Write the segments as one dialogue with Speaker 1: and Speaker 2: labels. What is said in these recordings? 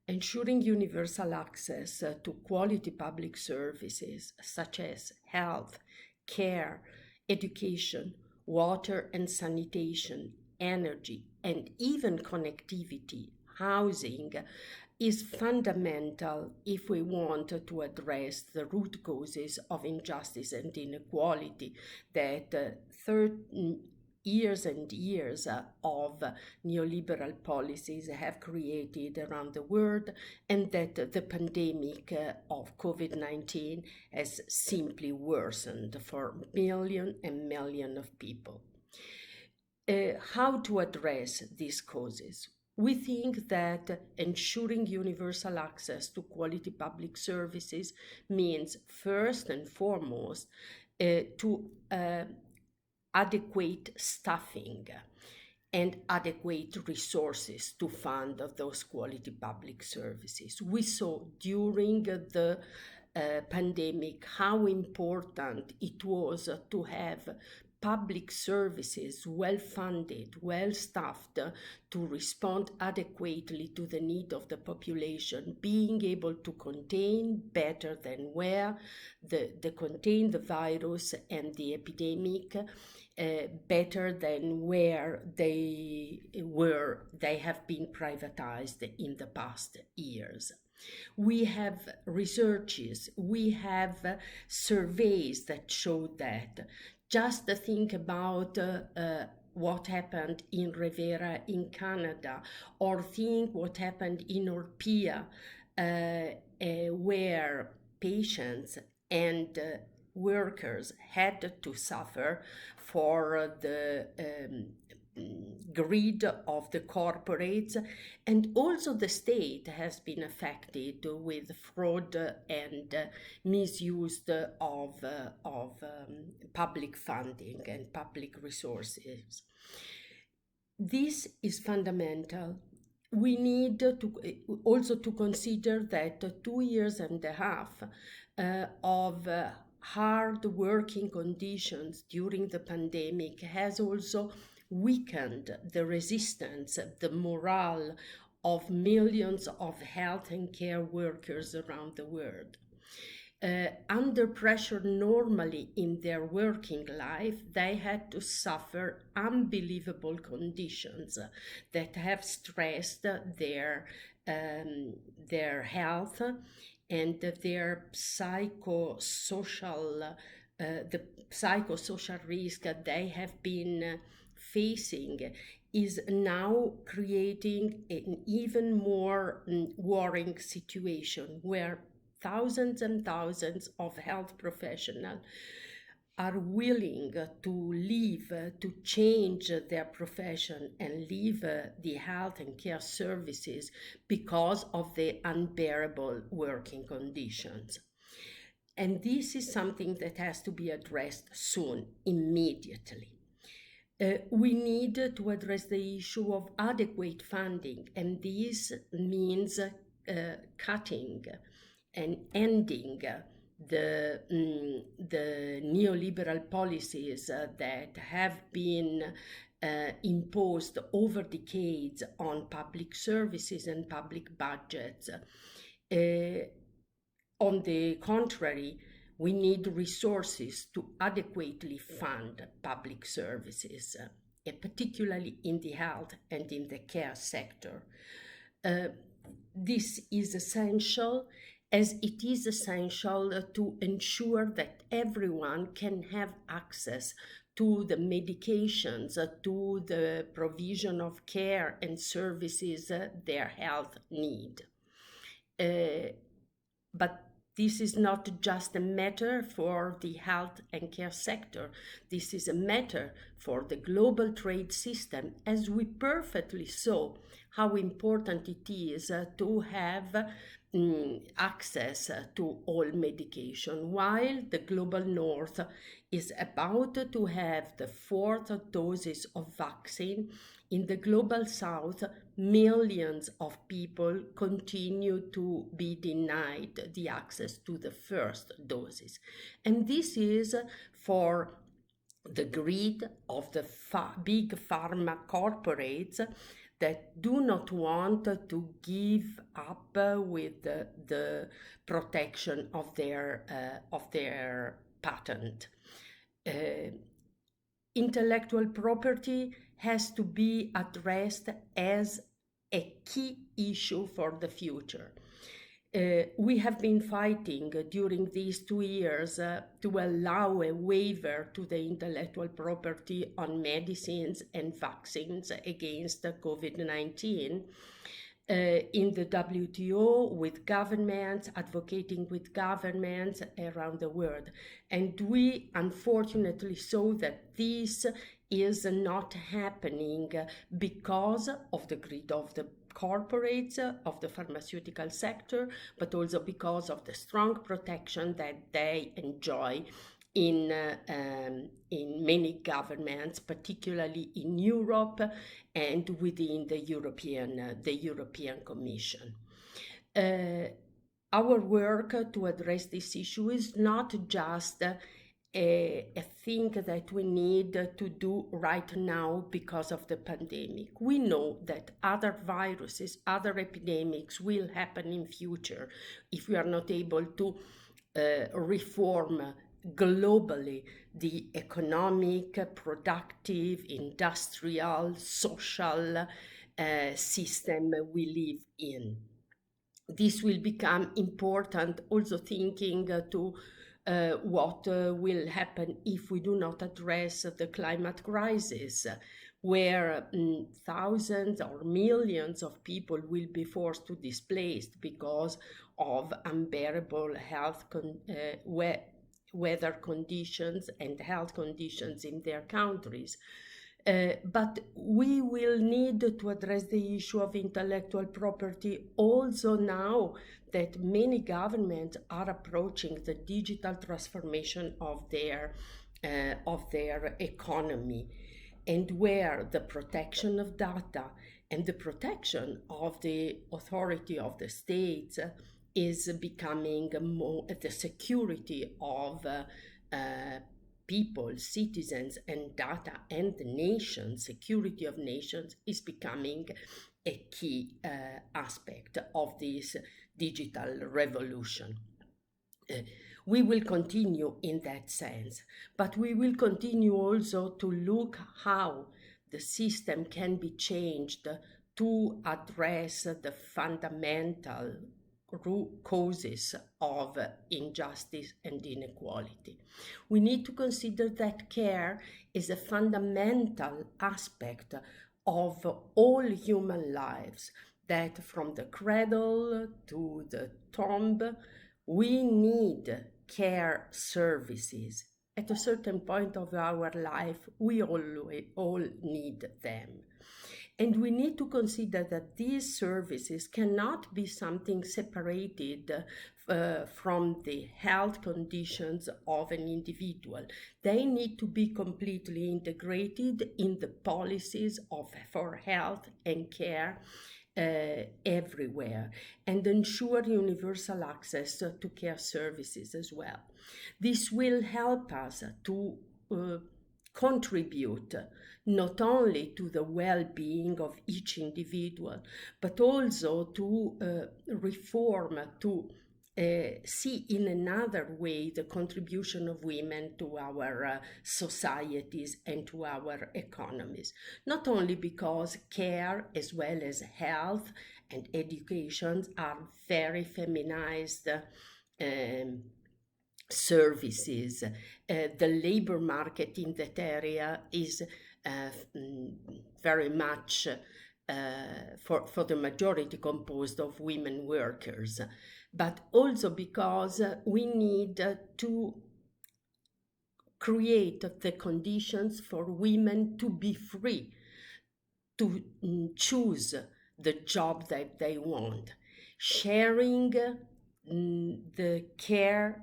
Speaker 1: ensuring universal access to quality public services such as health, care, education, water and sanitation, energy, and even connectivity, housing, is fundamental if we want to address the root causes of injustice and inequality that years and years of neoliberal policies have created around the world, and that the pandemic of COVID-19 has simply worsened for millions and millions of people. How to address these causes? We think that ensuring universal access to quality public services means, first and foremost, to adequate staffing and adequate resources to fund those quality public services. We saw during the pandemic how important it was to have public services well funded, well staffed to respond adequately to the need of the population, being able to contain better than where contain the virus and the epidemic better than where they have been privatized in the past years. We have researches, we have surveys that show that. Just think about what happened in Rivera in Canada, or think what happened in Orpea, where patients and workers had to suffer for the greed of the corporates, and also the state has been affected with fraud and misuse of public funding and public resources. This is fundamental. We need to also to consider that 2 years and a half of hard working conditions during the pandemic has also weakened the resistance, the morale of millions of health and care workers around the world. Under pressure normally in their working life, they had to suffer unbelievable conditions that have stressed their health and their psychosocial risk that they have been facing is now creating an even more worrying situation where thousands and thousands of health professionals are willing to leave, to change their profession and leave the health and care services because of the unbearable working conditions. And this is something that has to be addressed soon, immediately. We need to address the issue of adequate funding, and this means cutting and ending the neoliberal policies that have been imposed over decades on public services and public budgets. On the contrary, we need resources to adequately fund public services, particularly in the health and in the care sector. This is essential, as it is essential to ensure that everyone can have access to the medications, to the provision of care and services their health need. But this is not just a matter for the health and care sector. This is a matter for the global trade system, as we perfectly saw how important it is to have access to all medication, while the global north is about to have the 4th doses of vaccine. In the global south, millions of people continue to be denied the access to the first doses. And this is for the greed of the big pharma corporates that do not want to give up with the protection of their patent. Uh, Intellectual property has to be addressed as a key issue for the future. We have been fighting during these 2 years to allow a waiver to the intellectual property on medicines and vaccines against COVID-19 in the WTO with governments, advocating with governments around the world. And we unfortunately saw that this is not happening because of the greed of the corporates, of the pharmaceutical sector, but also because of the strong protection that they enjoy in many governments, particularly in Europe and within the European Commission. Our work to address this issue is not just a thing that we need to do right now because of the pandemic. We know that other viruses, other epidemics will happen in future if we are not able to reform globally the economic, productive, industrial, social system we live in. This will become important also thinking to what will happen if we do not address the climate crisis, where thousands or millions of people will be forced to displace because of unbearable weather conditions and health conditions in their countries. But we will need to address the issue of intellectual property also now that many governments are approaching the digital transformation of their economy, and where the protection of data and the protection of the authority of the states is becoming more the security of people, citizens, and data, and the nation, security of nations is becoming a key aspect of this digital revolution. We will continue in that sense, but we will continue also to look how the system can be changed to address the fundamental root causes of injustice and inequality. We need to consider that care is a fundamental aspect of all human lives, that from the cradle to the tomb, we need care services. At a certain point of our life, we all need them. And we need to consider that these services cannot be something separated from the health conditions of an individual. They need to be completely integrated in the policies for health and care everywhere, and ensure universal access to care services as well. This will help us to contribute not only to the well-being of each individual, but also to reform, to see in another way the contribution of women to our societies and to our economies. Not only because care as well as health and education are very feminized services. The labor market in that area is very much for the majority composed of women workers, but also because we need to create the conditions for women to be free to choose the job that they want, sharing the care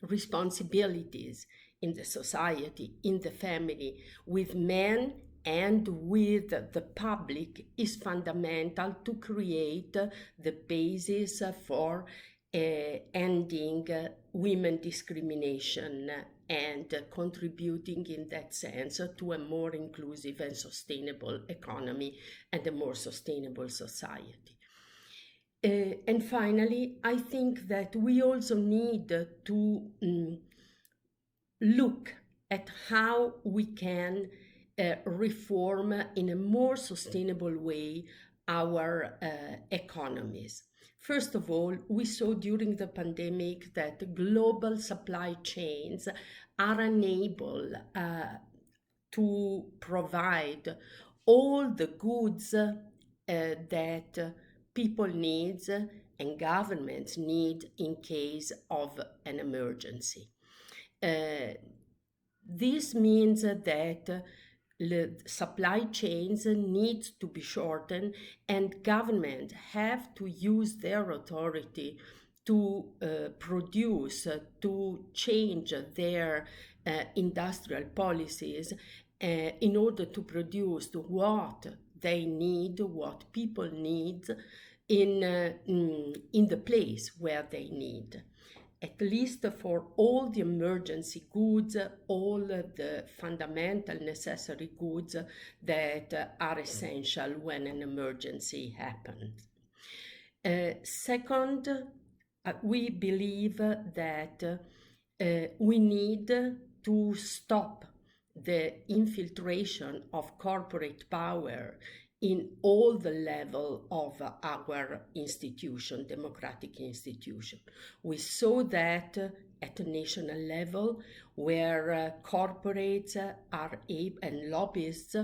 Speaker 1: responsibilities in the society, in the family, with men and with the public is fundamental to create the basis for ending women discrimination and contributing in that sense to a more inclusive and sustainable economy and a more sustainable society. And finally, I think that we also need to look at how we can reform in a more sustainable way our economies. First of all, we saw during the pandemic that global supply chains are unable to provide all the goods that people need and governments need in case of an emergency. This means that the supply chains need to be shortened, and government have to use their authority to produce, to change their industrial policies in order to produce what they need, what people need in the place where they need. At least for all the emergency goods, all the fundamental necessary goods that are essential when an emergency happens. Second, we believe that we need to stop the infiltration of corporate power in all the level of our institution, democratic institution. We saw that at a national level, where corporates are and lobbyists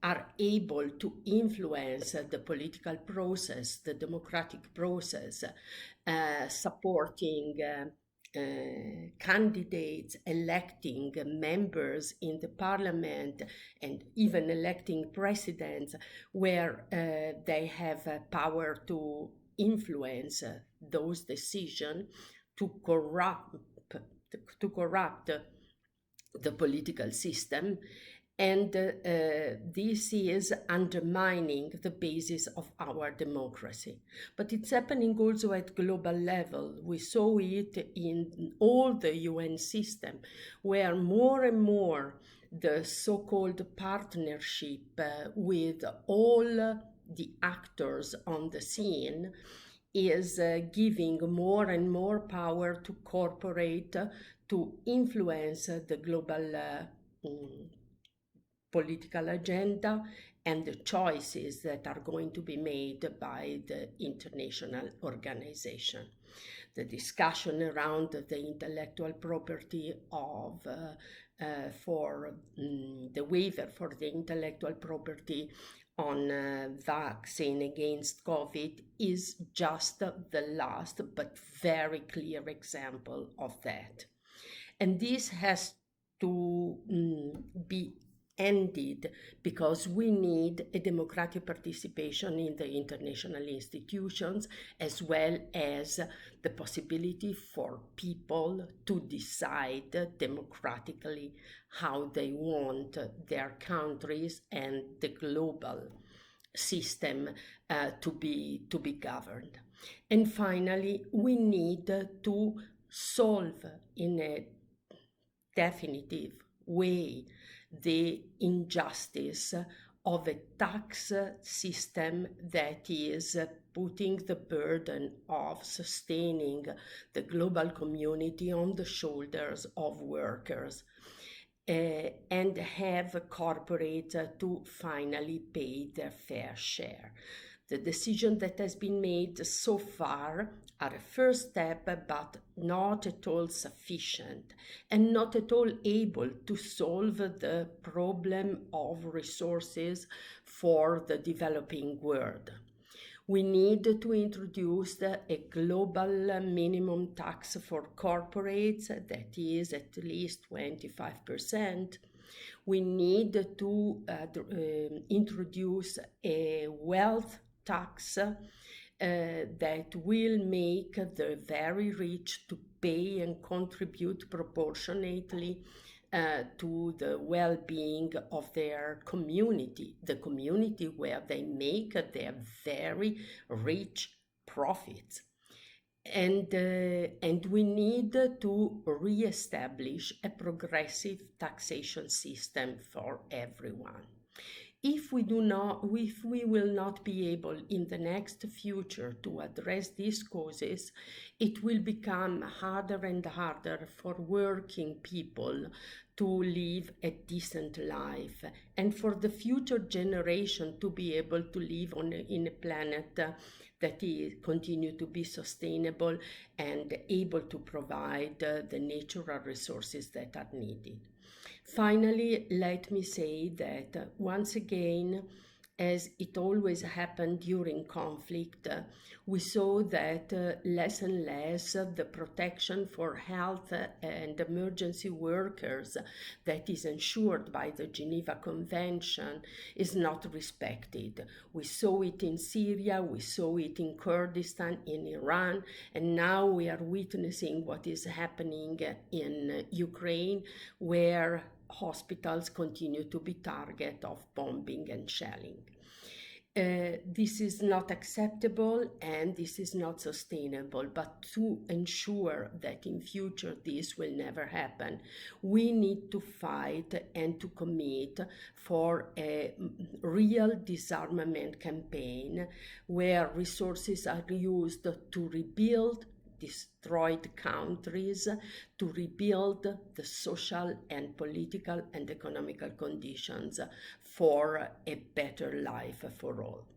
Speaker 1: are able to influence the political process, the democratic process, supporting candidates, electing members in the parliament, and even electing presidents, where they have power to influence those decisions, to corrupt the political system. And this is undermining the basis of our democracy. But it's happening also at global level. We saw it in all the UN system, where more and more the so-called partnership with all the actors on the scene is giving more and more power to corporate to influence the global political agenda and the choices that are going to be made by the international organization. The discussion around the intellectual property of for the waiver for the intellectual property on vaccine against COVID is just the last but very clear example of that. And this has to be ended because we need a democratic participation in the international institutions, as well as the possibility for people to decide democratically how they want their countries and the global system to be governed. And finally, we need to solve in a definitive way the injustice of a tax system that is putting the burden of sustaining the global community on the shoulders of workers, and have corporates to finally pay their fair share. The decision that has been made so far are a first step, but not at all sufficient and not at all able to solve the problem of resources for the developing world. We need to introduce a global minimum tax for corporates that is at least 25%. We need to introduce a wealth tax that will make the very rich to pay and contribute proportionately to the well-being of their community, the community where they make their very rich profits. and we need to re-establish a progressive taxation system for everyone. If we will not be able in the next future to address these causes, it will become harder and harder for working people to live a decent life, and for the future generation to be able to live in a planet that is continue to be sustainable and able to provide the natural resources that are needed. Finally, let me say that once again, as it always happened during conflict, we saw that less and less the protection for health and emergency workers that is ensured by the Geneva Convention is not respected. We saw it in Syria, we saw it in Kurdistan, in Iran, and now we are witnessing what is happening in Ukraine, where hospitals continue to be target of bombing and shelling. This is not acceptable and this is not sustainable, but to ensure that in future this will never happen, we need to fight and to commit for a real disarmament campaign where resources are used to rebuild destroyed countries, to rebuild the social and political and economical conditions for a better life for all.